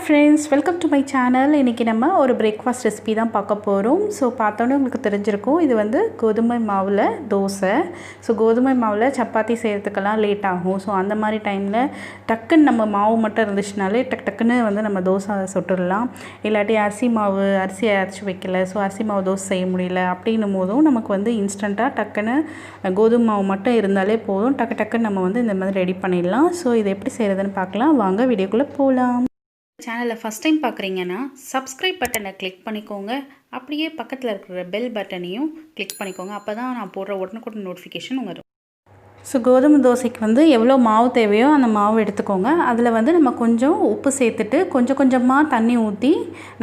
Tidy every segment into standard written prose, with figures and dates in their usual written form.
Friends, welcome to my channel. இன்றைக்கி நம்ம ஒரு பிரேக்ஃபாஸ்ட் ரெசிபி தான் பார்க்க போகிறோம். ஸோ பார்த்தோன்னே உங்களுக்கு தெரிஞ்சிருக்கும், இது வந்து கோதுமை மாவில் தோசை. ஸோ கோதுமை மாவில் சப்பாத்தி செய்கிறதுக்கெல்லாம் லேட் ஆகும். ஸோ அந்த மாதிரி டைமில் டக்குன்னு நம்ம மாவு மட்டும் இருந்துச்சுனாலே டக்குன்னு வந்து நம்ம தோசை சுட்டுடலாம். இல்லாட்டி அரிசி அரைச்சி வைக்கல, ஸோ அரிசி மாவு தோசை செய்ய முடியல அப்படின்னும் போதும் நமக்கு வந்து இன்ஸ்டண்ட்டாக டக்குன்னு கோதுமை மாவு மட்டும் இருந்தாலே போதும், டக்குன்னு நம்ம வந்து இந்த மாதிரி ரெடி பண்ணிடலாம். ஸோ இதை எப்படி செய்கிறதுன்னு பார்க்கலாம். வாங்க வீடியோக்குள்ளே போகலாம். சேனலை ஃபஸ்ட் டைம் பார்க்குறீங்கன்னா சப்ஸ்கிரைப் பட்டனை கிளிக் பண்ணிக்கோங்க. அப்படியே பக்கத்தில் இருக்கிற பெல் பட்டனையும் கிளிக் பண்ணிக்கோங்க. அப்போ தான் நான் போடுற உடனுக்குடன் நோட்டிஃபிகேஷன் வரும். ஸோ கோதுமை தோசைக்கு வந்து எவ்வளோ மாவு தேவையோ அந்த மாவு எடுத்துக்கோங்க. அதில் வந்து நம்ம கொஞ்சம் உப்பு சேர்த்துட்டு கொஞ்சமாக தண்ணி ஊற்றி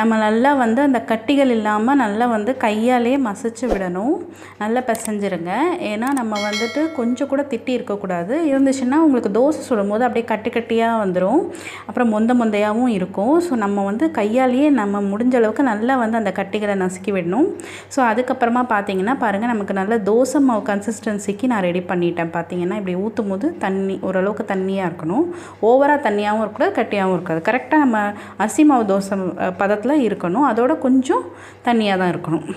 நம்ம நல்லா வந்து அந்த கட்டிகள் இல்லாமல் நல்லா வந்து கையாலே மசிச்சு விடணும். நல்லா பிசைஞ்சிருங்க. ஏன்னா நம்ம வந்துட்டு கொஞ்சம் கூட திட்டி இருக்கக்கூடாது. இருந்துச்சுன்னா உங்களுக்கு தோசை சுடும் போது அப்படியே கட்டியாக வந்துடும், அப்புறம் மொந்தையாகவும் இருக்கும். ஸோ நம்ம வந்து கையாலேயே நம்ம முடிஞ்ச அளவுக்கு நல்லா வந்து அந்த கட்டிகளை நசுக்கி விடணும். ஸோ அதுக்கப்புறமா பார்த்தீங்கன்னா பாருங்கள், நமக்கு நல்ல தோசை மாவு கன்சிஸ்டன்சிக்கு நான் ரெடி பண்ணிட்டேன். பார்த்தீங்கன்னா இப்படி ஊற்றும் போது தண்ணி ஓரளவுக்கு தண்ணியாக இருக்கணும். ஓவராக தண்ணியாகவும் இருக்கக்கூடாது, கட்டியாகவும் இருக்காது. கரெக்டாக நம்ம அரிசி மாவு தோசை பதத்தில் இருக்கணும். அதோட கொஞ்சம் தண்ணியாக தான் இருக்கணும்.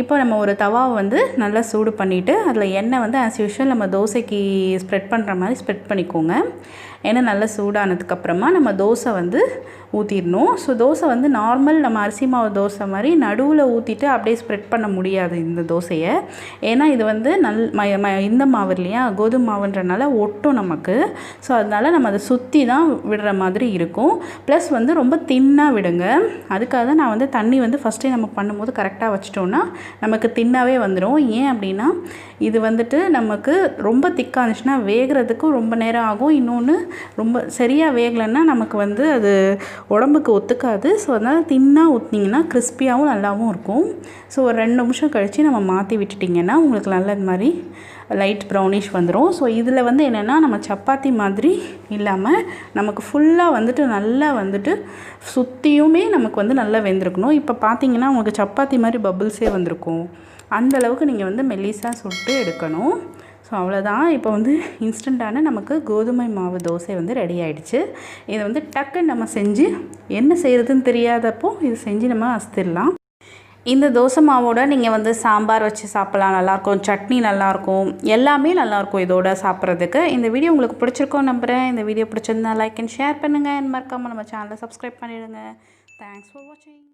இப்போ நம்ம ஒரு தவாவை வந்து நல்லா சூடு பண்ணிவிட்டு அதில் எண்ணெய் வந்து ஆஸ் யூஷுவல் நம்ம தோசைக்கு ஸ்ப்ரெட் பண்ணுற மாதிரி ஸ்ப்ரெட் பண்ணிக்கோங்க. எண்ணெய் நல்லா சூடானதுக்கப்புறமா நம்ம தோசை வந்து ஊற்றிடணும். ஸோ தோசை வந்து நார்மல் நம்ம அரிசி மாவு தோசை மாதிரி நடுவில் ஊற்றிட்டு அப்படியே ஸ்ப்ரெட் பண்ண முடியாது இந்த தோசையை. ஏன்னா இது வந்து இந்த மாவு இல்லையா, கோதுமை மாவுன்றனால ஒட்டும் நமக்கு. ஸோ அதனால் நம்ம அதை சுற்றி தான் விடுற மாதிரி இருக்கும். ப்ளஸ் வந்து ரொம்ப தின்னாக விடுங்க. அதுக்காக தான் நான் வந்து தண்ணி வந்து ஃபஸ்ட்டே நம்ம பண்ணும்போது கரெக்டாக வச்சிட்டோன்னா நமக்கு தின்னாவே வந்துடும். ஏன் அப்படின்னா இது வந்துட்டு நமக்கு ரொம்ப திக்காக இருந்துச்சுன்னா வேகிறதுக்கும் ரொம்ப நேரம் ஆகும். இன்னொன்று ரொம்ப சரியாக வேகலைன்னா நமக்கு வந்து அது உடம்புக்கு ஒத்துக்காது. ஸோ அதனால் தின்னாக ஊற்றினீங்கன்னா கிறிஸ்பியாகவும் நல்லாவும் இருக்கும். ஸோ ஒரு 2 நிமிஷம் கழித்து நம்ம மாற்றி விட்டுட்டிங்கன்னா உங்களுக்கு நல்ல இது மாதிரி லைட் ப்ரௌனிஷ் வந்துடும். ஸோ இதில் வந்து என்னென்னா நம்ம சப்பாத்தி மாதிரி இல்லாமல் நமக்கு ஃபுல்லாக வந்துட்டு நல்லா வந்துட்டு சுற்றியுமே நமக்கு வந்து நல்லா வெந்திருக்கணும். இப்போ பார்த்தீங்கன்னா உங்களுக்கு சப்பாத்தி மாதிரி பபுள்ஸே வந்திருக்கும். அந்தளவுக்கு நீங்கள் வந்து மெல்லிஸாக சுட்டு எடுக்கணும். ஸோ அவ்வளோதான். இப்போ வந்து இன்ஸ்டண்ட்டான நமக்கு கோதுமை மாவு தோசை வந்து ரெடி ஆகிடுச்சு. இதை வந்து டக்குன்னு நம்ம செஞ்சு என்ன செய்கிறதுன்னு தெரியாதப்போ இது செஞ்சு நம்ம அசத்திடலாம். இந்த தோசை மாவோட நீங்கள் வந்து சாம்பார் வச்சு சாப்பிட்லாம், நல்லாயிருக்கும். சட்னி நல்லாயிருக்கும், எல்லாமே நல்லாயிருக்கும் இதோட சாப்பிட்றதுக்கு. இந்த வீடியோ உங்களுக்கு பிடிச்சிருக்கோம் நம்புகிறேன். இந்த வீடியோ பிடிச்சிருந்தா லைக் அண்ட் ஷேர் பண்ணுங்கள். மறக்காமல் நம்ம சேனலை சப்ஸ்கிரைப் பண்ணிடுங்க. தேங்க்ஸ் ஃபார் வாட்சிங்.